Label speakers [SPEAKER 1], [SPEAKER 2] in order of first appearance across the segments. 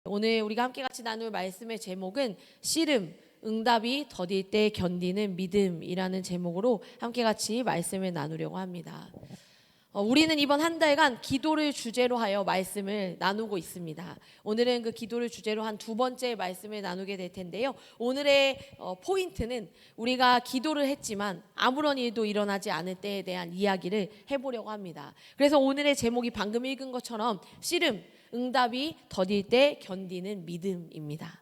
[SPEAKER 1] 오늘 우리가 함께 같이 나눌 말씀의 제목은 씨름, 응답이 더딜 때 견디는 믿음이라는 제목으로 함께 같이 말씀을 나누려고 합니다. 우리는 이번 한 달간 기도를 주제로 하여 말씀을 나누고 있습니다. 오늘은 그 기도를 주제로 한 두 번째 말씀을 나누게 될 텐데요. 오늘의 포인트는 우리가 기도를 했지만 아무런 일도 일어나지 않을 때에 대한 이야기를 해보려고 합니다. 그래서 오늘의 제목이 방금 읽은 것처럼 씨름, 응답이 더딜 때 견디는 믿음입니다.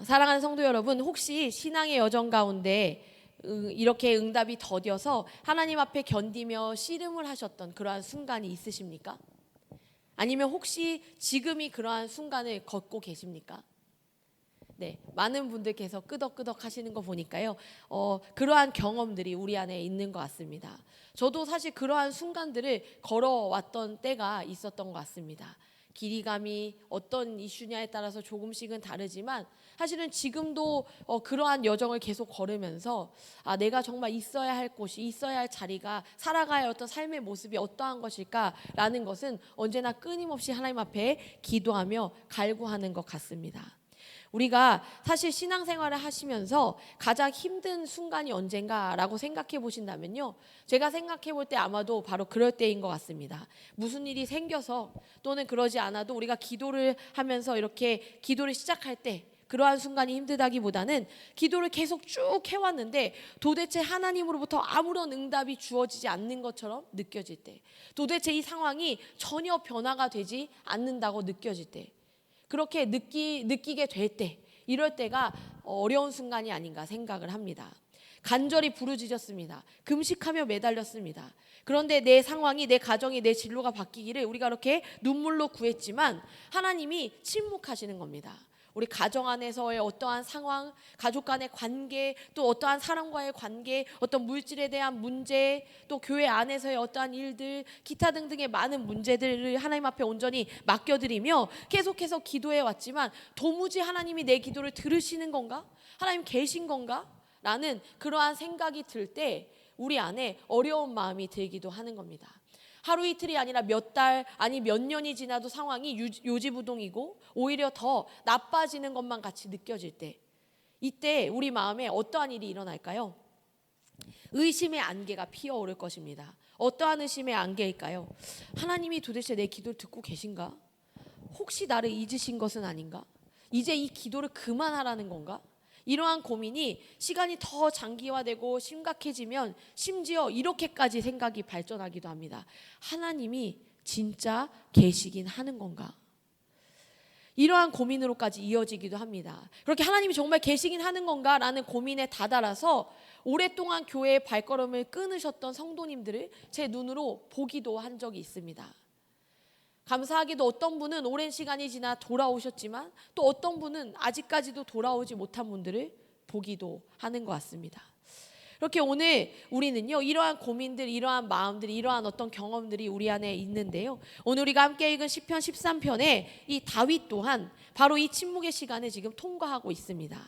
[SPEAKER 1] 사랑하는 성도 여러분, 혹시 신앙의 여정 가운데 이렇게 응답이 더뎌서 하나님 앞에 견디며 씨름을 하셨던 그러한 순간이 있으십니까? 아니면 혹시 지금이 그러한 순간을 걷고 계십니까? 네, 많은 분들께서 끄덕끄덕 하시는 거 보니까요, 그러한 경험들이 우리 안에 있는 것 같습니다. 저도 사실 그러한 순간들을 걸어왔던 때가 있었던 것 같습니다. 길이감이 어떤 이슈냐에 따라서 조금씩은 다르지만 사실은 지금도 그러한 여정을 계속 걸으면서 내가 정말 있어야 할 곳이, 있어야 할 자리가, 살아가야 할 어떤 삶의 모습이 어떠한 것일까라는 것은 언제나 끊임없이 하나님 앞에 기도하며 갈구하는 것 같습니다. 우리가 사실 신앙생활을 하시면서 가장 힘든 순간이 언젠가라고 생각해 보신다면요, 제가 생각해 볼 때 아마도 바로 그럴 때인 것 같습니다. 무슨 일이 생겨서 또는 그러지 않아도 우리가 기도를 하면서 이렇게 기도를 시작할 때 그러한 순간이 힘들다기보다는 기도를 계속 쭉 해왔는데 도대체 하나님으로부터 아무런 응답이 주어지지 않는 것처럼 느껴질 때, 도대체 이 상황이 전혀 변화가 되지 않는다고 느껴질 때, 그렇게 느끼게 될 때, 이럴 때가 어려운 순간이 아닌가 생각을 합니다. 간절히 부르짖었습니다. 금식하며 매달렸습니다. 그런데 내 상황이, 내 가정이, 내 진로가 바뀌기를 우리가 이렇게 눈물로 구했지만 하나님이 침묵하시는 겁니다. 우리 가정 안에서의 어떠한 상황, 가족 간의 관계, 또 어떠한 사람과의 관계, 어떤 물질에 대한 문제, 또 교회 안에서의 어떠한 일들, 기타 등등의 많은 문제들을 하나님 앞에 온전히 맡겨드리며 계속해서 기도해 왔지만 도무지 하나님이 내 기도를 들으시는 건가? 하나님 계신 건가? 라는 그러한 생각이 들 때 우리 안에 어려운 마음이 들기도 하는 겁니다. 하루 이틀이 아니라 몇 달, 아니 몇 년이 지나도 상황이 요지부동이고 오히려 더 나빠지는 것만 같이 느껴질 때, 이때 우리 마음에 어떠한 일이 일어날까요? 의심의 안개가 피어오를 것입니다. 어떠한 의심의 안개일까요? 하나님이 도대체 내 기도를 듣고 계신가? 혹시 나를 잊으신 것은 아닌가? 이제 이 기도를 그만하라는 건가? 이러한 고민이 시간이 더 장기화되고 심각해지면 심지어 이렇게까지 생각이 발전하기도 합니다. 하나님이 진짜 계시긴 하는 건가? 이러한 고민으로까지 이어지기도 합니다. 그렇게 하나님이 정말 계시긴 하는 건가라는 고민에 다다라서 오랫동안 교회의 발걸음을 끊으셨던 성도님들을 제 눈으로 보기도 한 적이 있습니다. 감사하게도 어떤 분은 오랜 시간이 지나 돌아오셨지만 또 어떤 분은 아직까지도 돌아오지 못한 분들을 보기도 하는 것 같습니다. 이렇게 오늘 우리는요, 이러한 고민들, 이러한 마음들, 이러한 어떤 경험들이 우리 안에 있는데요, 오늘 우리가 함께 읽은 시편 13편에 이 다윗 또한 바로 이 침묵의 시간을 지금 통과하고 있습니다.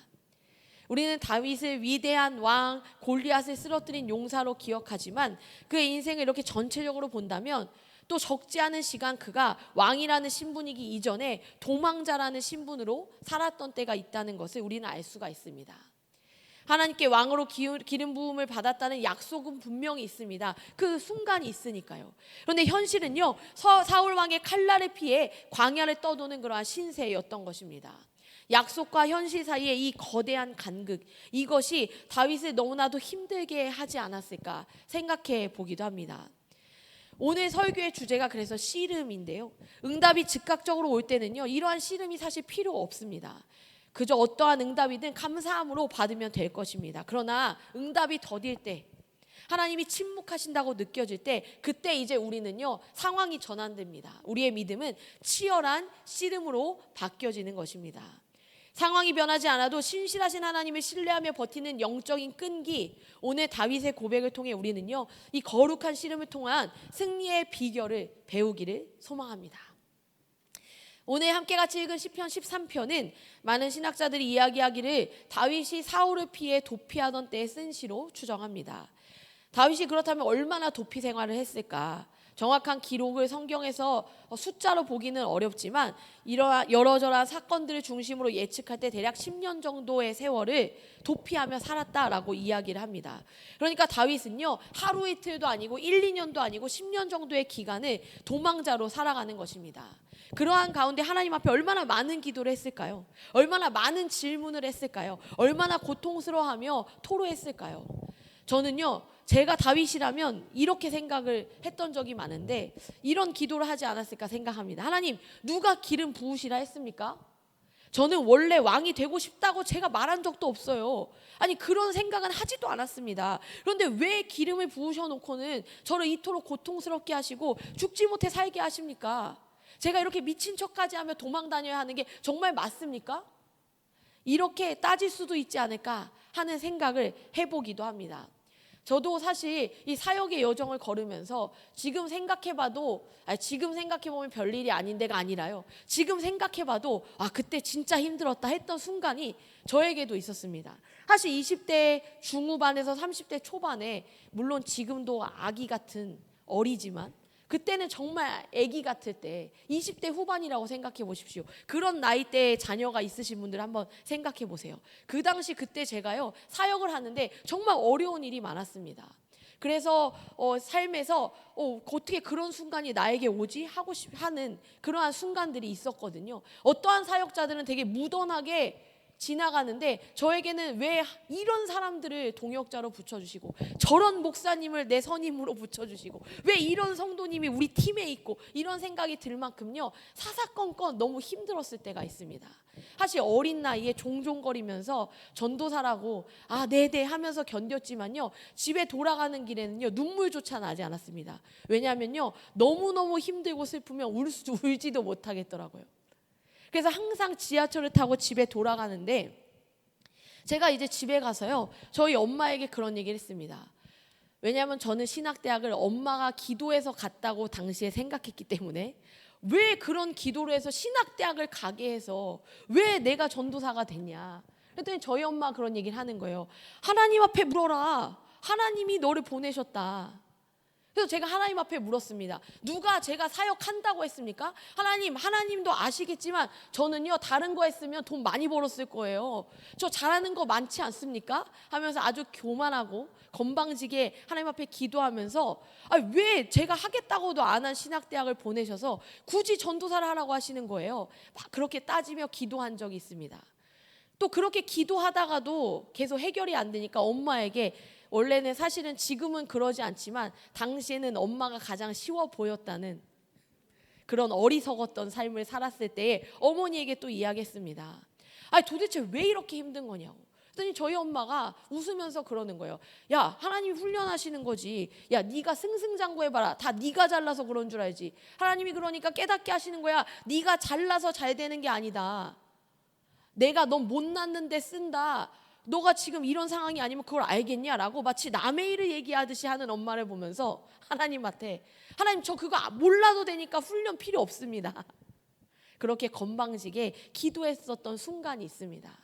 [SPEAKER 1] 우리는 다윗을 위대한 왕, 골리앗을 쓰러뜨린 용사로 기억하지만 그의 인생을 이렇게 전체적으로 본다면 또 적지 않은 시간 그가 왕이라는 신분이기 이전에 도망자라는 신분으로 살았던 때가 있다는 것을 우리는 알 수가 있습니다. 하나님께 왕으로 기름 부음을 받았다는 약속은 분명히 있습니다. 그 순간이 있으니까요. 그런데 현실은요, 사울 왕의 칼날을 피해 광야를 떠도는 그러한 신세였던 것입니다. 약속과 현실 사이의 이 거대한 간극, 이것이 다윗을 너무나도 힘들게 하지 않았을까 생각해 보기도 합니다. 오늘 설교의 주제가 그래서 씨름인데요, 응답이 즉각적으로 올 때는요, 이러한 씨름이 사실 필요 없습니다. 그저 어떠한 응답이든 감사함으로 받으면 될 것입니다. 그러나 응답이 더딜 때, 하나님이 침묵하신다고 느껴질 때, 그때 이제 우리는요, 상황이 전환됩니다. 우리의 믿음은 치열한 씨름으로 바뀌어지는 것입니다. 상황이 변하지 않아도 신실하신 하나님을 신뢰하며 버티는 영적인 끈기, 오늘 다윗의 고백을 통해 우리는요, 이 거룩한 씨름을 통한 승리의 비결을 배우기를 소망합니다. 오늘 함께 같이 읽은 시편 13편은 많은 신학자들이 이야기하기를 다윗이 사울을 피해 도피하던 때에 쓴 시로 추정합니다. 다윗이 그렇다면 얼마나 도피 생활을 했을까? 정확한 기록을 성경에서 숫자로 보기는 어렵지만 여러저러한 사건들을 중심으로 예측할 때 대략 10년 정도의 세월을 도피하며 살았다라고 이야기를 합니다. 그러니까 다윗은요, 하루 이틀도 아니고 1, 2년도 아니고 10년 정도의 기간을 도망자로 살아가는 것입니다. 그러한 가운데 하나님 앞에 얼마나 많은 기도를 했을까요? 얼마나 많은 질문을 했을까요? 얼마나 고통스러워하며 토로했을까요? 저는요, 제가 다윗이라면 이렇게 생각을 했던 적이 많은데 이런 기도를 하지 않았을까 생각합니다. 하나님, 누가 기름 부으시라 했습니까? 저는 원래 왕이 되고 싶다고 제가 말한 적도 없어요. 아니, 그런 생각은 하지도 않았습니다. 그런데 왜 기름을 부으셔놓고는 저를 이토록 고통스럽게 하시고 죽지 못해 살게 하십니까? 제가 이렇게 미친 척까지 하며 도망 다녀야 하는 게 정말 맞습니까? 이렇게 따질 수도 있지 않을까 하는 생각을 해보기도 합니다. 저도 사실 이 사역의 여정을 걸으면서 지금 생각해보면 별일이 아닌데가 아니라요, 지금 생각해봐도 그때 진짜 힘들었다 했던 순간이 저에게도 있었습니다. 사실 20대 중후반에서 30대 초반에, 물론 지금도 아기 같은 어리지만 그때는 정말 아기 같을 때 20대 후반이라고 생각해 보십시오. 그런 나이대에 자녀가 있으신 분들 한번 생각해 보세요. 그 당시 그때 제가요, 사역을 하는데 정말 어려운 일이 많았습니다. 그래서 삶에서 어떻게 그런 순간이 나에게 오지? 하는 그러한 순간들이 있었거든요. 어떠한 사역자들은 되게 무던하게 지나가는데 저에게는 왜 이런 사람들을 동역자로 붙여주시고, 저런 목사님을 내 선임으로 붙여주시고, 왜 이런 성도님이 우리 팀에 있고, 이런 생각이 들 만큼요, 사사건건 너무 힘들었을 때가 있습니다. 사실 어린 나이에 종종거리면서 전도사라고 네네 하면서 견뎠지만요, 집에 돌아가는 길에는요 눈물조차 나지 않았습니다. 왜냐하면요, 너무너무 힘들고 슬프면 울지도 못하겠더라고요. 그래서 항상 지하철을 타고 집에 돌아가는데, 제가 이제 집에 가서요, 저희 엄마에게 그런 얘기를 했습니다. 왜냐하면 저는 신학대학을 엄마가 기도해서 갔다고 당시에 생각했기 때문에, 왜 그런 기도를 해서 신학대학을 가게 해서 왜 내가 전도사가 됐냐. 그랬더니 저희 엄마가 그런 얘기를 하는 거예요. 하나님 앞에 물어라. 하나님이 너를 보내셨다. 그래서 제가 하나님 앞에 물었습니다. 누가 제가 사역한다고 했습니까? 하나님도 아시겠지만 저는요, 다른 거 했으면 돈 많이 벌었을 거예요. 저 잘하는 거 많지 않습니까? 하면서 아주 교만하고 건방지게 하나님 앞에 기도하면서, 왜 제가 하겠다고도 안 한 신학대학을 보내셔서 굳이 전도사를 하라고 하시는 거예요. 막 그렇게 따지며 기도한 적이 있습니다. 또 그렇게 기도하다가도 계속 해결이 안 되니까 엄마에게, 원래는 사실은 지금은 그러지 않지만 당시에는 엄마가 가장 쉬워 보였다는 그런 어리석었던 삶을 살았을 때에 어머니에게 또 이야기했습니다. 도대체 왜 이렇게 힘든 거냐고. 그랬더니 저희 엄마가 웃으면서 그러는 거예요. 야, 하나님이 훈련하시는 거지. 야, 네가 승승장구해봐라. 다 네가 잘나서 그런 줄 알지. 하나님이 그러니까 깨닫게 하시는 거야. 네가 잘나서 잘 되는 게 아니다. 내가 너 못났는데 쓴다. 너가 지금 이런 상황이 아니면 그걸 알겠냐라고 마치 남의 일을 얘기하듯이 하는 엄마를 보면서 하나님한테, 하나님 저 그거 몰라도 되니까 훈련 필요 없습니다. 그렇게 건방지게 기도했었던 순간이 있습니다.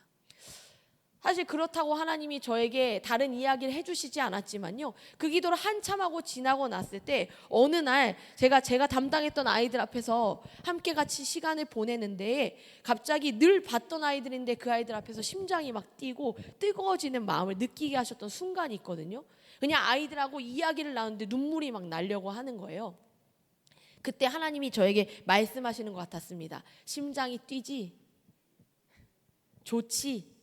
[SPEAKER 1] 사실 그렇다고 하나님이 저에게 다른 이야기를 해주시지 않았지만요, 그 기도를 한참 하고 지나고 났을 때 어느 날 제가 담당했던 아이들 앞에서 함께 같이 시간을 보내는데, 갑자기 늘 봤던 아이들인데 그 아이들 앞에서 심장이 막 뛰고 뜨거워지는 마음을 느끼게 하셨던 순간이 있거든요. 그냥 아이들하고 이야기를 나누는데 눈물이 막 나려고 하는 거예요. 그때 하나님이 저에게 말씀하시는 것 같았습니다. 심장이 뛰지? 좋지?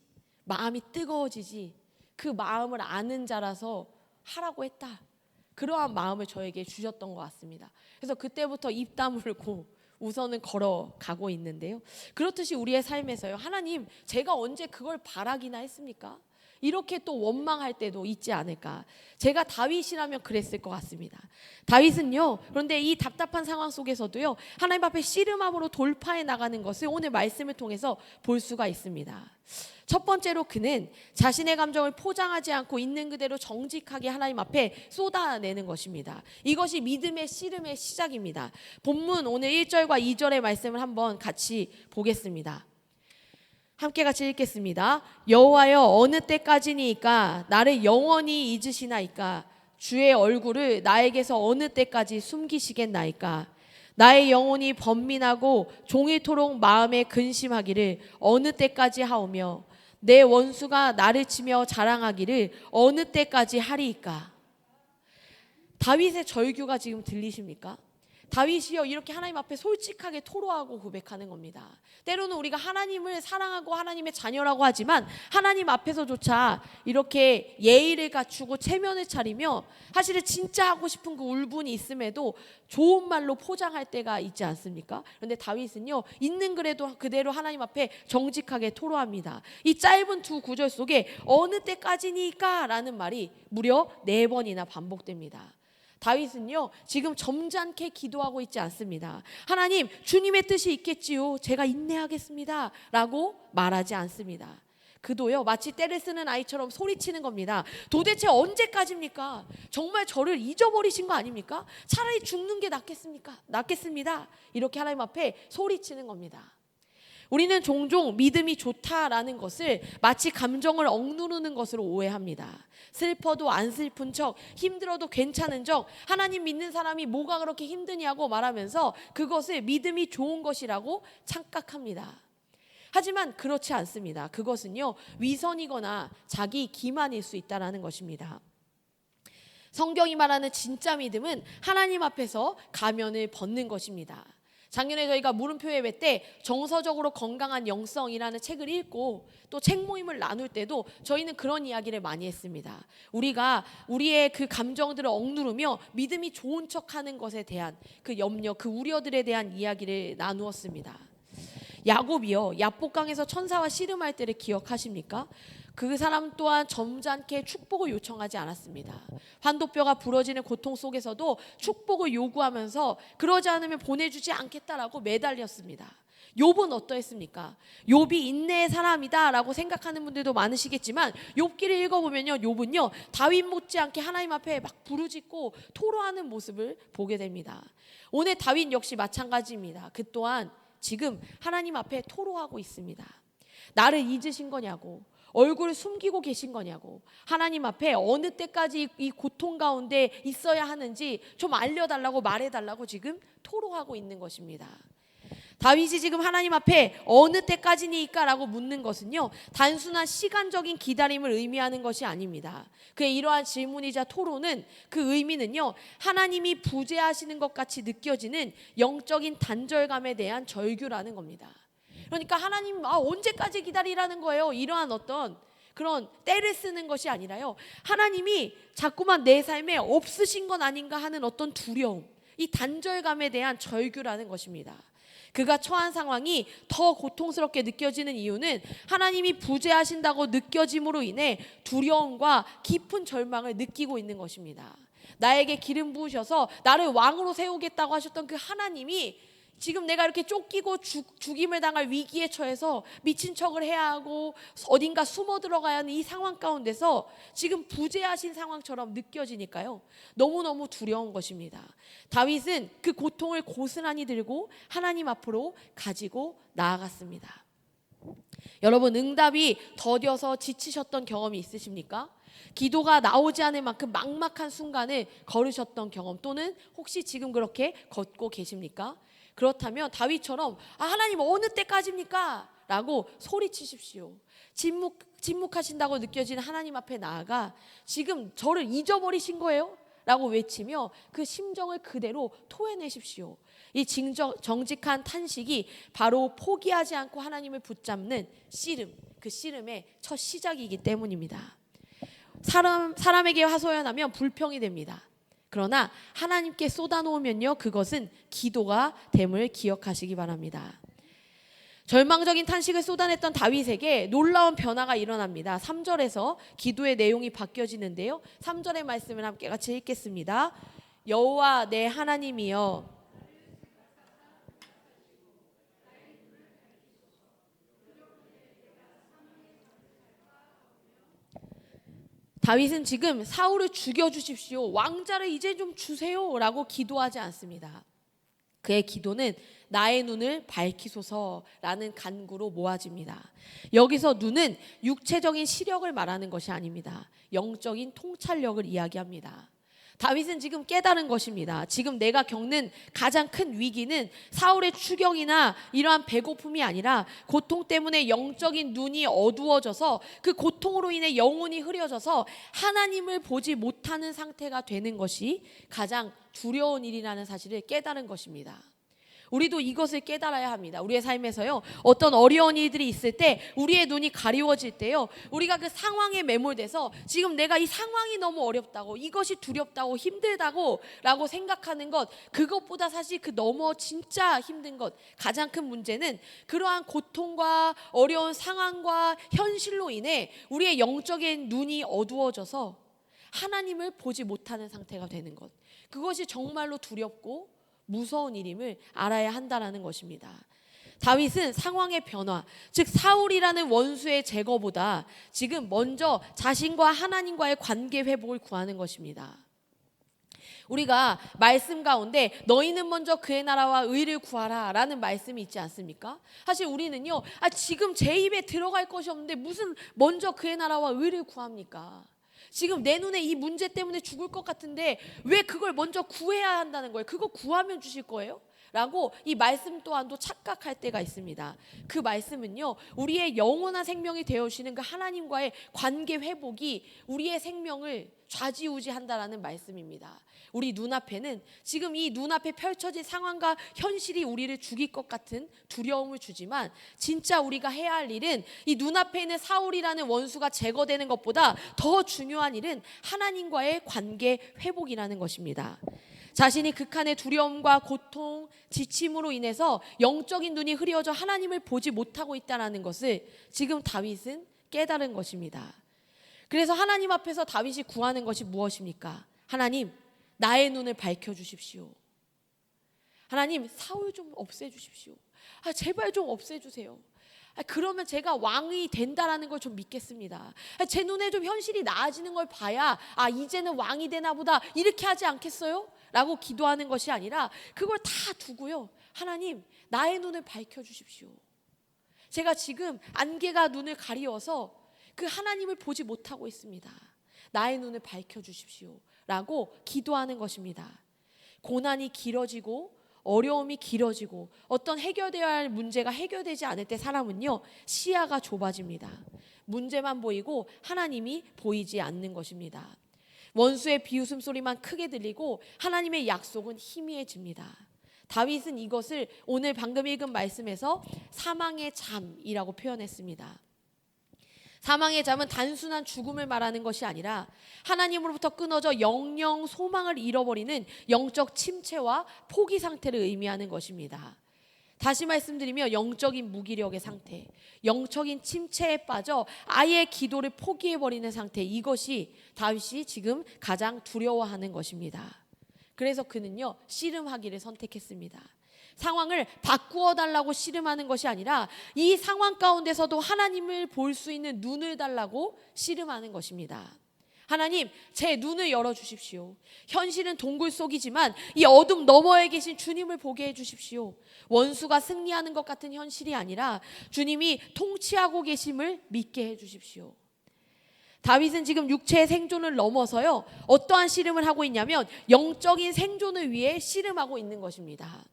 [SPEAKER 1] 마음이 뜨거워지지? 그 마음을 아는 자라서 하라고 했다. 그러한 마음을 저에게 주셨던 것 같습니다. 그래서 그때부터 입 다물고 우선은 걸어가고 있는데요, 그렇듯이 우리의 삶에서요, 하나님 제가 언제 그걸 바라기나 했습니까? 이렇게 또 원망할 때도 있지 않을까. 제가 다윗이라면 그랬을 것 같습니다. 다윗은요, 그런데 이 답답한 상황 속에서도요, 하나님 앞에 씨름함으로 돌파해 나가는 것을 오늘 말씀을 통해서 볼 수가 있습니다. 첫 번째로 그는 자신의 감정을 포장하지 않고 있는 그대로 정직하게 하나님 앞에 쏟아내는 것입니다. 이것이 믿음의 씨름의 시작입니다. 본문 오늘 1절과 2절의 말씀을 한번 같이 보겠습니다. 함께 같이 읽겠습니다. 여호와여, 어느 때까지니까 나를 영원히 잊으시나이까? 주의 얼굴을 나에게서 어느 때까지 숨기시겠나이까? 나의 영혼이 번민하고 종일토록 마음에 근심하기를 어느 때까지 하오며 내 원수가 나를 치며 자랑하기를 어느 때까지 하리이까? 다윗의 절규가 지금 들리십니까? 다윗이요, 이렇게 하나님 앞에 솔직하게 토로하고 고백하는 겁니다. 때로는 우리가 하나님을 사랑하고 하나님의 자녀라고 하지만 하나님 앞에서조차 이렇게 예의를 갖추고 체면을 차리며 사실은 진짜 하고 싶은 그 울분이 있음에도 좋은 말로 포장할 때가 있지 않습니까? 그런데 다윗은요, 있는 그래도 그대로 하나님 앞에 정직하게 토로합니다. 이 짧은 두 구절 속에 어느 때까지니까 라는 말이 무려 4번이나 반복됩니다. 다윗은요, 지금 점잖게 기도하고 있지 않습니다. 하나님, 주님의 뜻이 있겠지요, 제가 인내하겠습니다 라고 말하지 않습니다. 그도요, 마치 떼를 쓰는 아이처럼 소리치는 겁니다. 도대체 언제까지입니까? 정말 저를 잊어버리신 거 아닙니까? 차라리 죽는 게 낫겠습니다. 이렇게 하나님 앞에 소리치는 겁니다. 우리는 종종 믿음이 좋다라는 것을 마치 감정을 억누르는 것으로 오해합니다. 슬퍼도 안 슬픈 척, 힘들어도 괜찮은 척, 하나님 믿는 사람이 뭐가 그렇게 힘드냐고 말하면서 그것을 믿음이 좋은 것이라고 착각합니다. 하지만 그렇지 않습니다. 그것은요, 위선이거나 자기 기만일 수 있다는 것입니다. 성경이 말하는 진짜 믿음은 하나님 앞에서 가면을 벗는 것입니다. 작년에 저희가 물음표 예배 때 정서적으로 건강한 영성이라는 책을 읽고 또 책 모임을 나눌 때도 저희는 그런 이야기를 많이 했습니다. 우리가 우리의 그 감정들을 억누르며 믿음이 좋은 척하는 것에 대한 그 염려, 그 우려들에 대한 이야기를 나누었습니다. 야곱이요, 야복강에서 천사와 씨름할 때를 기억하십니까? 그 사람 또한 점잖게 축복을 요청하지 않았습니다. 환도뼈가 부러지는 고통 속에서도 축복을 요구하면서 그러지 않으면 보내주지 않겠다라고 매달렸습니다. 욥은 어떠했습니까? 욥이 인내의 사람이다 라고 생각하는 분들도 많으시겠지만 욥기를 읽어보면요, 욥은요, 다윗 못지않게 하나님 앞에 막 부르짖고 토로하는 모습을 보게 됩니다. 오늘 다윗 역시 마찬가지입니다. 그 또한 지금 하나님 앞에 토로하고 있습니다. 나를 잊으신 거냐고, 얼굴을 숨기고 계신 거냐고, 하나님 앞에 어느 때까지 이 고통 가운데 있어야 하는지 좀 알려달라고, 말해달라고 지금 토로하고 있는 것입니다. 다윗이 지금 하나님 앞에 어느 때까지니까 라고 묻는 것은요, 단순한 시간적인 기다림을 의미하는 것이 아닙니다. 그의 이러한 질문이자 토로는, 그 의미는요, 하나님이 부재하시는 것 같이 느껴지는 영적인 단절감에 대한 절규라는 겁니다. 그러니까 하나님, 언제까지 기다리라는 거예요? 이러한 어떤 그런 때를 쓰는 것이 아니라요, 하나님이 자꾸만 내 삶에 없으신 건 아닌가 하는 어떤 두려움, 이 단절감에 대한 절규라는 것입니다. 그가 처한 상황이 더 고통스럽게 느껴지는 이유는 하나님이 부재하신다고 느껴짐으로 인해 두려움과 깊은 절망을 느끼고 있는 것입니다. 나에게 기름 부으셔서 나를 왕으로 세우겠다고 하셨던 그 하나님이 지금 내가 이렇게 쫓기고 죽임을 당할 위기에 처해서 미친 척을 해야 하고 어딘가 숨어 들어가야 하는 이 상황 가운데서 지금 부재하신 상황처럼 느껴지니까요, 너무너무 두려운 것입니다. 다윗은 그 고통을 고스란히 들고 하나님 앞으로 가지고 나아갔습니다. 여러분, 응답이 더뎌서 지치셨던 경험이 있으십니까? 기도가 나오지 않을 만큼 막막한 순간을 걸으셨던 경험, 또는 혹시 지금 그렇게 걷고 계십니까? 그렇다면 다윗처럼 하나님 어느 때까지입니까? 라고 소리치십시오. 침묵하신다고 느껴지는 하나님 앞에 나아가 지금 저를 잊어버리신 거예요? 라고 외치며 그 심정을 그대로 토해내십시오. 이 정직한 탄식이 바로 포기하지 않고 하나님을 붙잡는 씨름, 그 씨름의 첫 시작이기 때문입니다. 사람에게 하소연하면 불평이 됩니다. 그러나 하나님께 쏟아놓으면요, 그것은 기도가 됨을 기억하시기 바랍니다. 절망적인 탄식을 쏟아냈던 다윗에게 놀라운 변화가 일어납니다. 3절에서 기도의 내용이 바뀌어지는데요, 3절의 말씀을 함께 같이 읽겠습니다. 여호와 내 하나님이여, 다윗은 지금 사울을 죽여주십시오, 왕자를 이제 좀 주세요 라고 기도하지 않습니다. 그의 기도는 나의 눈을 밝히소서라는 간구로 모아집니다. 여기서 눈은 육체적인 시력을 말하는 것이 아닙니다. 영적인 통찰력을 이야기합니다. 다윗은 지금 깨달은 것입니다. 지금 내가 겪는 가장 큰 위기는 사울의 추격이나 이러한 배고픔이 아니라 고통 때문에 영적인 눈이 어두워져서 그 고통으로 인해 영혼이 흐려져서 하나님을 보지 못하는 상태가 되는 것이 가장 두려운 일이라는 사실을 깨달은 것입니다. 우리도 이것을 깨달아야 합니다. 우리의 삶에서요, 어떤 어려운 일들이 있을 때, 우리의 눈이 가리워질 때요, 우리가 그 상황에 매몰돼서 지금 내가 이 상황이 너무 어렵다고, 이것이 두렵다고, 힘들다고 라고 생각하는 것, 그것보다 사실 그 너무 진짜 힘든 것, 가장 큰 문제는 그러한 고통과 어려운 상황과 현실로 인해 우리의 영적인 눈이 어두워져서 하나님을 보지 못하는 상태가 되는 것, 그것이 정말로 두렵고 무서운 일임을 알아야 한다는 것입니다. 다윗은 상황의 변화, 즉 사울이라는 원수의 제거보다 지금 먼저 자신과 하나님과의 관계 회복을 구하는 것입니다. 우리가 말씀 가운데 너희는 먼저 그의 나라와 의를 구하라 라는 말씀이 있지 않습니까? 사실 우리는요, 지금 제 입에 들어갈 것이 없는데 무슨 먼저 그의 나라와 의를 구합니까? 지금 내 눈에 이 문제 때문에 죽을 것 같은데 왜 그걸 먼저 구해야 한다는 거예요? 그거 구하면 주실 거예요? 라고 이 말씀 또한도 착각할 때가 있습니다. 그 말씀은요, 우리의 영원한 생명이 되어주시는 그 하나님과의 관계 회복이 우리의 생명을 좌지우지한다라는 말씀입니다. 우리 눈앞에는 지금 이 눈앞에 펼쳐진 상황과 현실이 우리를 죽일 것 같은 두려움을 주지만, 진짜 우리가 해야 할 일은 이 눈앞에 있는 사울이라는 원수가 제거되는 것보다 더 중요한 일은 하나님과의 관계 회복이라는 것입니다. 자신이 극한의 두려움과 고통, 지침으로 인해서 영적인 눈이 흐려져 하나님을 보지 못하고 있다는 것을 지금 다윗은 깨달은 것입니다. 그래서 하나님 앞에서 다윗이 구하는 것이 무엇입니까? 하나님, 나의 눈을 밝혀주십시오. 하나님, 사울 좀 없애주십시오. 제발 좀 없애주세요. 그러면 제가 왕이 된다라는 걸 좀 믿겠습니다. 제 눈에 좀 현실이 나아지는 걸 봐야 이제는 왕이 되나 보다 이렇게 하지 않겠어요? 라고 기도하는 것이 아니라 그걸 다 두고요, 하나님, 나의 눈을 밝혀주십시오. 제가 지금 안개가 눈을 가리워서 그 하나님을 보지 못하고 있습니다. 나의 눈을 밝혀주십시오 라고 기도하는 것입니다. 고난이 길어지고 어려움이 길어지고 어떤 해결되어야 할 문제가 해결되지 않을 때 사람은요, 시야가 좁아집니다. 문제만 보이고 하나님이 보이지 않는 것입니다. 원수의 비웃음 소리만 크게 들리고 하나님의 약속은 희미해집니다. 다윗은 이것을 오늘 방금 읽은 말씀에서 사망의 잠이라고 표현했습니다. 사망의 잠은 단순한 죽음을 말하는 것이 아니라 하나님으로부터 끊어져 영영 소망을 잃어버리는 영적 침체와 포기 상태를 의미하는 것입니다. 다시 말씀드리면 영적인 무기력의 상태, 영적인 침체에 빠져 아예 기도를 포기해버리는 상태, 이것이 다윗이 지금 가장 두려워하는 것입니다. 그래서 그는요, 씨름하기를 선택했습니다. 상황을 바꾸어 달라고 씨름하는 것이 아니라 이 상황 가운데서도 하나님을 볼 수 있는 눈을 달라고 씨름하는 것입니다. 하나님, 제 눈을 열어주십시오. 현실은 동굴 속이지만 이 어둠 너머에 계신 주님을 보게 해주십시오. 원수가 승리하는 것 같은 현실이 아니라 주님이 통치하고 계심을 믿게 해주십시오. 다윗은 지금 육체의 생존을 넘어서요, 어떠한 씨름을 하고 있냐면 영적인 생존을 위해 씨름하고 있는 것입니다.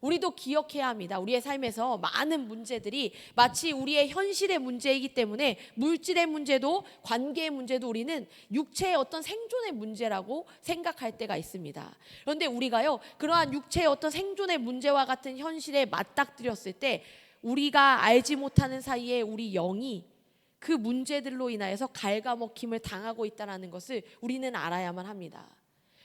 [SPEAKER 1] 우리도 기억해야 합니다. 우리의 삶에서 많은 문제들이 마치 우리의 현실의 문제이기 때문에 물질의 문제도 관계의 문제도 우리는 육체의 어떤 생존의 문제라고 생각할 때가 있습니다. 그런데 우리가요, 그러한 육체의 어떤 생존의 문제와 같은 현실에 맞닥뜨렸을 때 우리가 알지 못하는 사이에 우리 영이 그 문제들로 인하여서 갉아먹힘을 당하고 있다는 것을 우리는 알아야만 합니다.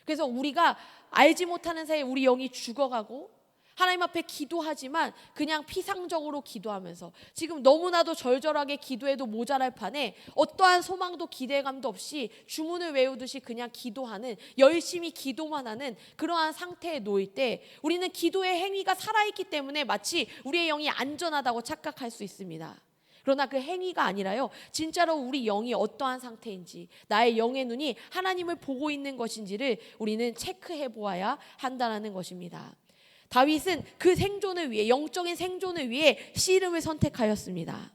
[SPEAKER 1] 그래서 우리가 알지 못하는 사이에 우리 영이 죽어가고 하나님 앞에 기도하지만 그냥 피상적으로 기도하면서 지금 너무나도 절절하게 기도해도 모자랄 판에 어떠한 소망도 기대감도 없이 주문을 외우듯이 그냥 기도하는, 열심히 기도만 하는 그러한 상태에 놓일 때 우리는 기도의 행위가 살아있기 때문에 마치 우리의 영이 안전하다고 착각할 수 있습니다. 그러나 그 행위가 아니라요, 진짜로 우리 영이 어떠한 상태인지, 나의 영의 눈이 하나님을 보고 있는 것인지를 우리는 체크해 보아야 한다는 것입니다. 다윗은 그 생존을 위해, 영적인 생존을 위해 씨름을 선택하였습니다.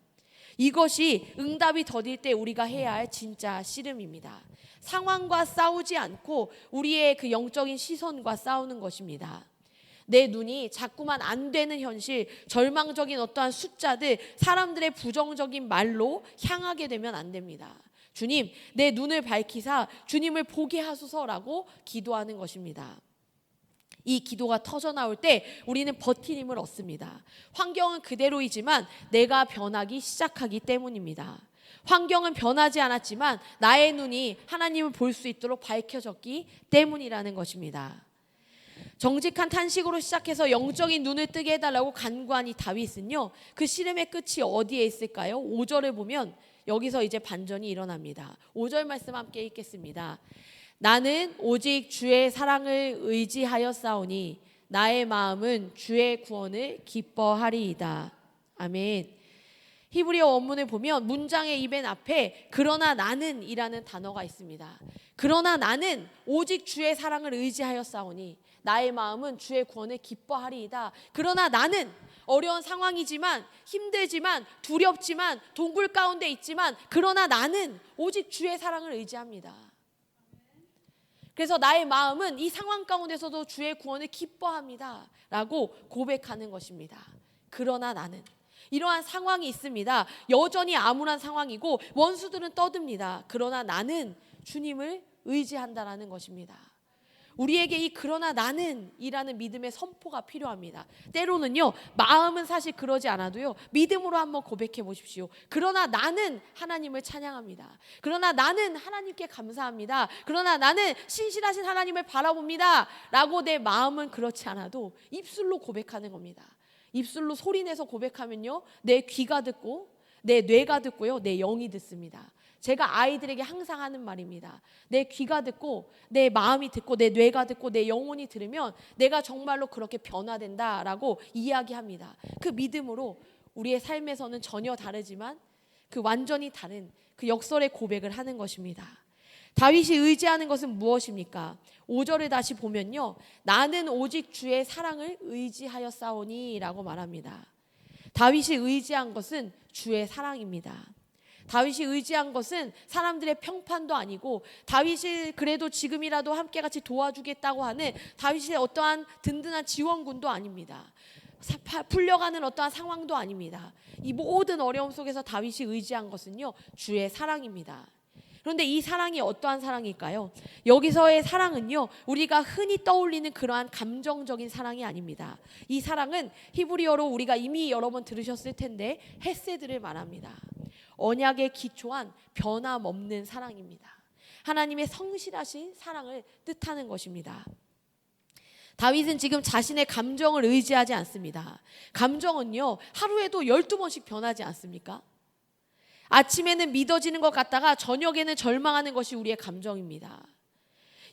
[SPEAKER 1] 이것이 응답이 더딜 때 우리가 해야 할 진짜 씨름입니다. 상황과 싸우지 않고 우리의 그 영적인 시선과 싸우는 것입니다. 내 눈이 자꾸만 안 되는 현실, 절망적인 어떠한 숫자들, 사람들의 부정적인 말로 향하게 되면 안 됩니다. 주님, 내 눈을 밝히사 주님을 보게 하소서라고 기도하는 것입니다. 이 기도가 터져나올 때 우리는 버틸 힘을 얻습니다. 환경은 그대로이지만 내가 변하기 시작하기 때문입니다. 환경은 변하지 않았지만 나의 눈이 하나님을 볼 수 있도록 밝혀졌기 때문이라는 것입니다. 정직한 탄식으로 시작해서 영적인 눈을 뜨게 해달라고 간구한 이 다윗은요, 그 씨름의 끝이 어디에 있을까요? 5절을 보면 여기서 이제 반전이 일어납니다. 5절 말씀 함께 읽겠습니다. 나는 오직 주의 사랑을 의지하여 싸우니 나의 마음은 주의 구원을 기뻐하리이다. 아멘. 히브리어 원문을 보면 문장의 입엔 앞에 그러나 나는 이라는 단어가 있습니다. 그러나 나는 오직 주의 사랑을 의지하여 싸우니 나의 마음은 주의 구원을 기뻐하리이다. 그러나 나는 어려운 상황이지만, 힘들지만, 두렵지만, 동굴 가운데 있지만, 그러나 나는 오직 주의 사랑을 의지합니다. 그래서 나의 마음은 이 상황 가운데서도 주의 구원을 기뻐합니다 라고 고백하는 것입니다. 그러나 나는, 이러한 상황이 있습니다. 여전히 암울한 상황이고 원수들은 떠듭니다. 그러나 나는 주님을 의지한다라는 것입니다. 우리에게 이 그러나 나는 이라는 믿음의 선포가 필요합니다. 때로는요, 마음은 사실 그러지 않아도요, 믿음으로 한번 고백해 보십시오. 그러나 나는 하나님을 찬양합니다. 그러나 나는 하나님께 감사합니다. 그러나 나는 신실하신 하나님을 바라봅니다 라고 내 마음은 그렇지 않아도 입술로 고백하는 겁니다. 입술로 소리내서 고백하면요, 내 귀가 듣고 내 뇌가 듣고요, 내 영이 듣습니다. 제가 아이들에게 항상 하는 말입니다. 내 귀가 듣고 내 마음이 듣고 내 뇌가 듣고 내 영혼이 들으면 내가 정말로 그렇게 변화된다라고 이야기합니다. 그 믿음으로 우리의 삶에서는 전혀 다르지만 그 완전히 다른 그 역설의 고백을 하는 것입니다. 다윗이 의지하는 것은 무엇입니까? 5절을 다시 보면요, 나는 오직 주의 사랑을 의지하여 싸우니 라고 말합니다. 다윗이 의지한 것은 주의 사랑입니다. 다윗이 의지한 것은 사람들의 평판도 아니고, 다윗이 그래도 지금이라도 함께 같이 도와주겠다고 하는 다윗의 어떠한 든든한 지원군도 아닙니다. 풀려가는 어떠한 상황도 아닙니다. 이 모든 어려움 속에서 다윗이 의지한 것은요, 주의 사랑입니다. 그런데 이 사랑이 어떠한 사랑일까요? 여기서의 사랑은요, 우리가 흔히 떠올리는 그러한 감정적인 사랑이 아닙니다. 이 사랑은 히브리어로 우리가 이미 여러 번 들으셨을 텐데 헤세드를 말합니다. 언약에 기초한 변함없는 사랑입니다. 하나님의 성실하신 사랑을 뜻하는 것입니다. 다윗은 지금 자신의 감정을 의지하지 않습니다. 감정은요, 하루에도 12번씩 변하지 않습니까? 아침에는 믿어지는 것 같다가 저녁에는 절망하는 것이 우리의 감정입니다.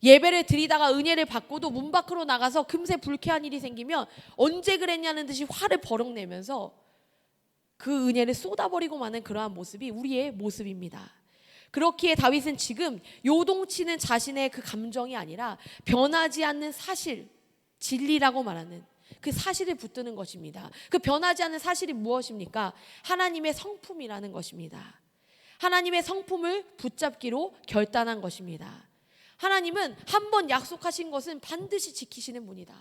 [SPEAKER 1] 예배를 드리다가 은혜를 받고도 문 밖으로 나가서 금세 불쾌한 일이 생기면 언제 그랬냐는 듯이 화를 버럭내면서 그 은혜를 쏟아버리고 마는 그러한 모습이 우리의 모습입니다. 그렇기에 다윗은 지금 요동치는 자신의 그 감정이 아니라 변하지 않는 사실, 진리라고 말하는 그 사실을 붙드는 것입니다. 그 변하지 않는 사실이 무엇입니까? 하나님의 성품이라는 것입니다. 하나님의 성품을 붙잡기로 결단한 것입니다. 하나님은 한 번 약속하신 것은 반드시 지키시는 분이다.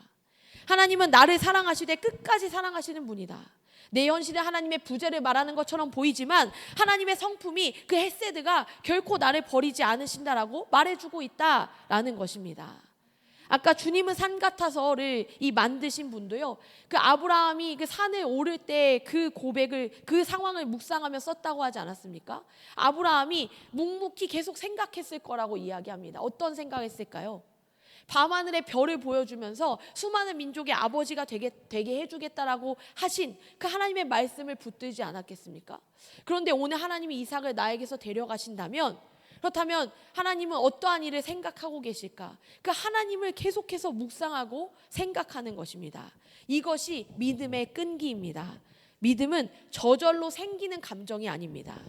[SPEAKER 1] 하나님은 나를 사랑하시되 끝까지 사랑하시는 분이다. 내 현실에 하나님의 부재를 말하는 것처럼 보이지만 하나님의 성품이, 그 헤세드가 결코 나를 버리지 않으신다라고 말해주고 있다라는 것입니다. 아까 주님은 산 같아서를 이 만드신 분도요, 그 아브라함이 그 산을 오를 때 그 고백을, 그 상황을 묵상하며 썼다고 하지 않았습니까? 아브라함이 묵묵히 계속 생각했을 거라고 이야기합니다. 어떤 생각했을까요? 밤하늘의 별을 보여주면서 수많은 민족의 아버지가 되게 해주겠다라고 하신 그 하나님의 말씀을 붙들지 않았겠습니까? 그런데 오늘 하나님이 이삭을 나에게서 데려가신다면, 그렇다면 하나님은 어떠한 일을 생각하고 계실까? 그 하나님을 계속해서 묵상하고 생각하는 것입니다. 이것이 믿음의 끈기입니다. 믿음은 저절로 생기는 감정이 아닙니다.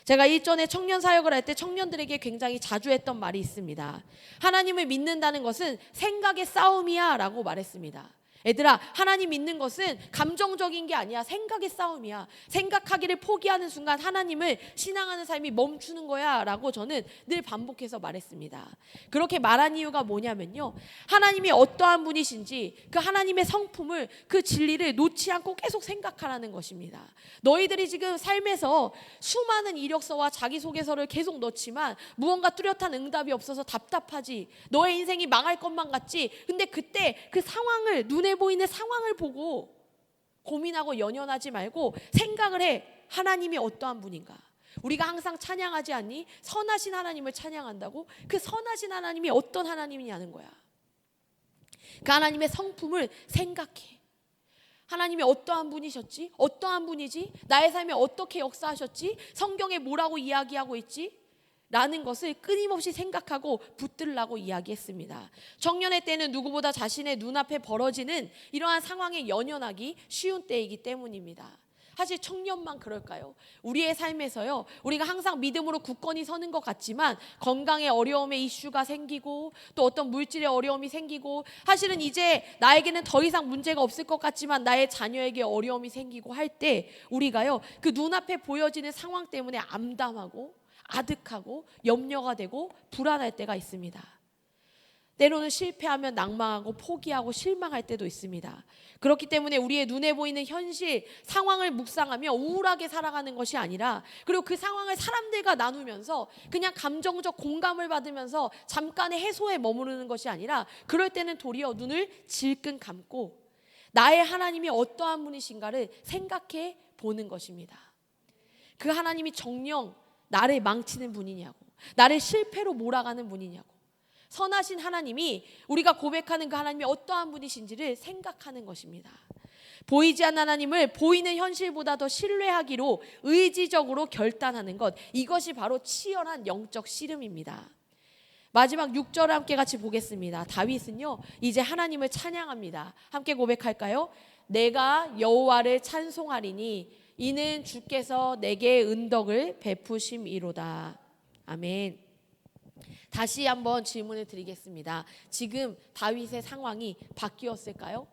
[SPEAKER 1] 제가 일전에 청년 사역을 할 때 청년들에게 굉장히 자주 했던 말이 있습니다. 하나님을 믿는다는 것은 생각의 싸움이야 라고 말했습니다. 얘들아, 하나님 믿는 것은 감정적인 게 아니야. 생각의 싸움이야. 생각하기를 포기하는 순간 하나님을 신앙하는 삶이 멈추는 거야 라고 저는 늘 반복해서 말했습니다. 그렇게 말한 이유가 뭐냐면요, 하나님이 어떠한 분이신지 그 하나님의 성품을, 그 진리를 놓지 않고 계속 생각하라는 것입니다. 너희들이 지금 삶에서 수많은 이력서와 자기소개서를 계속 넣지만 무언가 뚜렷한 응답이 없어서 답답하지, 너의 인생이 망할 것만 같지. 근데 그때 그 상황을, 눈에 보이는 상황을 보고 고민하고 연연하지 말고 생각을 해. 하나님이 어떠한 분인가? 우리가 항상 찬양하지 않니? 선하신 하나님을 찬양한다고? 그 선하신 하나님이 어떤 하나님이냐는 거야. 그 하나님의 성품을 생각해. 하나님이 어떠한 분이셨지? 어떠한 분이지? 나의 삶에 어떻게 역사하셨지? 성경에 뭐라고 이야기하고 있지? 라는 것을 끊임없이 생각하고 붙들라고 이야기했습니다. 청년의 때는 누구보다 자신의 눈앞에 벌어지는 이러한 상황에 연연하기 쉬운 때이기 때문입니다. 사실 청년만 그럴까요? 우리의 삶에서요, 우리가 항상 믿음으로 굳건히 서는 것 같지만 건강의 어려움의 이슈가 생기고 또 어떤 물질의 어려움이 생기고, 사실은 이제 나에게는 더 이상 문제가 없을 것 같지만 나의 자녀에게 어려움이 생기고 할 때 우리가요, 그 눈앞에 보여지는 상황 때문에 암담하고 아득하고 염려가 되고 불안할 때가 있습니다. 때로는 실패하면 낭망하고 포기하고 실망할 때도 있습니다. 그렇기 때문에 우리의 눈에 보이는 현실 상황을 묵상하며 우울하게 살아가는 것이 아니라, 그리고 그 상황을 사람들과 나누면서 그냥 감정적 공감을 받으면서 잠깐의 해소에 머무르는 것이 아니라, 그럴 때는 도리어 눈을 질끈 감고 나의 하나님이 어떠한 분이신가를 생각해 보는 것입니다. 그 하나님이 정녕 나를 망치는 분이냐고, 나를 실패로 몰아가는 분이냐고, 선하신 하나님이, 우리가 고백하는 그 하나님이 어떠한 분이신지를 생각하는 것입니다. 보이지 않는 하나님을 보이는 현실보다 더 신뢰하기로 의지적으로 결단하는 것, 이것이 바로 치열한 영적 씨름입니다. 마지막 6절을 함께 같이 보겠습니다. 다윗은요, 이제 하나님을 찬양합니다. 함께 고백할까요? 내가 여호와를 찬송하리니 이는 주께서 내게 은덕을 베푸심이로다. 아멘. 다시 한번 질문을 드리겠습니다. 지금 다윗의 상황이 바뀌었을까요?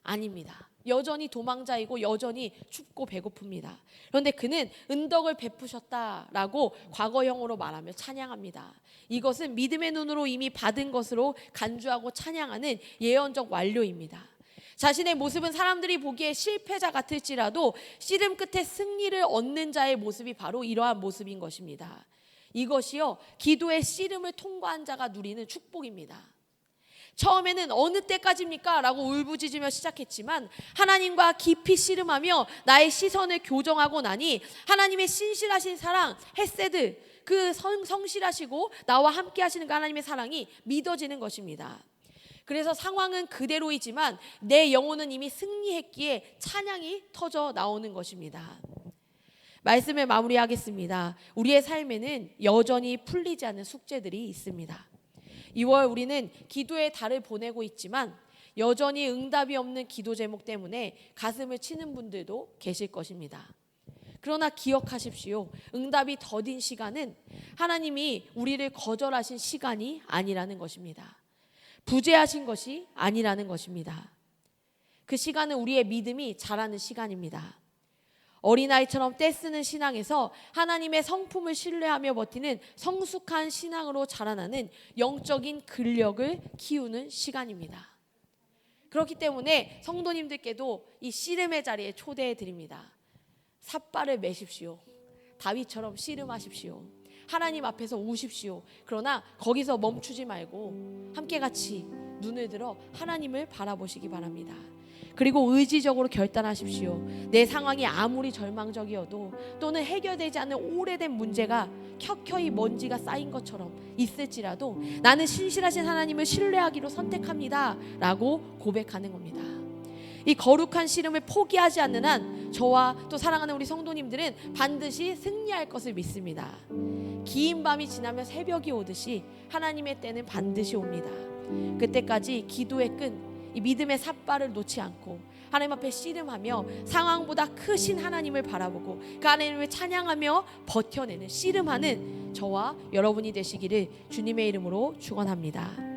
[SPEAKER 1] 아닙니다. 여전히 도망자이고 여전히 춥고 배고픕니다. 그런데 그는 은덕을 베푸셨다라고 과거형으로 말하며 찬양합니다. 이것은 믿음의 눈으로 이미 받은 것으로 간주하고 찬양하는 예언적 완료입니다. 자신의 모습은 사람들이 보기에 실패자 같을지라도 씨름 끝에 승리를 얻는 자의 모습이 바로 이러한 모습인 것입니다. 이것이요, 기도의 씨름을 통과한 자가 누리는 축복입니다. 처음에는 어느 때까지입니까? 라고 울부짖으며 시작했지만 하나님과 깊이 씨름하며 나의 시선을 교정하고 나니 하나님의 신실하신 사랑, 헤세드, 그 성실하시고 나와 함께 하시는 그 하나님의 사랑이 믿어지는 것입니다. 그래서 상황은 그대로이지만 내 영혼은 이미 승리했기에 찬양이 터져 나오는 것입니다. 말씀을 마무리하겠습니다. 우리의 삶에는 여전히 풀리지 않는 숙제들이 있습니다. 2월 우리는 기도의 달을 보내고 있지만 여전히 응답이 없는 기도 제목 때문에 가슴을 치는 분들도 계실 것입니다. 그러나 기억하십시오. 응답이 더딘 시간은 하나님이 우리를 거절하신 시간이 아니라는 것입니다. 부재하신 것이 아니라는 것입니다. 그 시간은 우리의 믿음이 자라는 시간입니다. 어린아이처럼 떼쓰는 신앙에서 하나님의 성품을 신뢰하며 버티는 성숙한 신앙으로 자라나는 영적인 근력을 키우는 시간입니다. 그렇기 때문에 성도님들께도 이 씨름의 자리에 초대해 드립니다. 삿발을 매십시오. 다윗처럼 씨름하십시오. 하나님 앞에서 우십시오. 그러나 거기서 멈추지 말고 함께 같이 눈을 들어 하나님을 바라보시기 바랍니다. 그리고 의지적으로 결단하십시오. 내 상황이 아무리 절망적이어도 또는 해결되지 않는 오래된 문제가 켜켜이 먼지가 쌓인 것처럼 있을지라도 나는 신실하신 하나님을 신뢰하기로 선택합니다 라고 고백하는 겁니다. 이 거룩한 씨름을 포기하지 않는 한 저와 또 사랑하는 우리 성도님들은 반드시 승리할 것을 믿습니다. 긴 밤이 지나면 새벽이 오듯이 하나님의 때는 반드시 옵니다. 그때까지 기도의 끈, 이 믿음의 삿발을 놓지 않고 하나님 앞에 씨름하며 상황보다 크신 하나님을 바라보고 그 하나님을 찬양하며 버텨내는 씨름하는 저와 여러분이 되시기를 주님의 이름으로 축원합니다.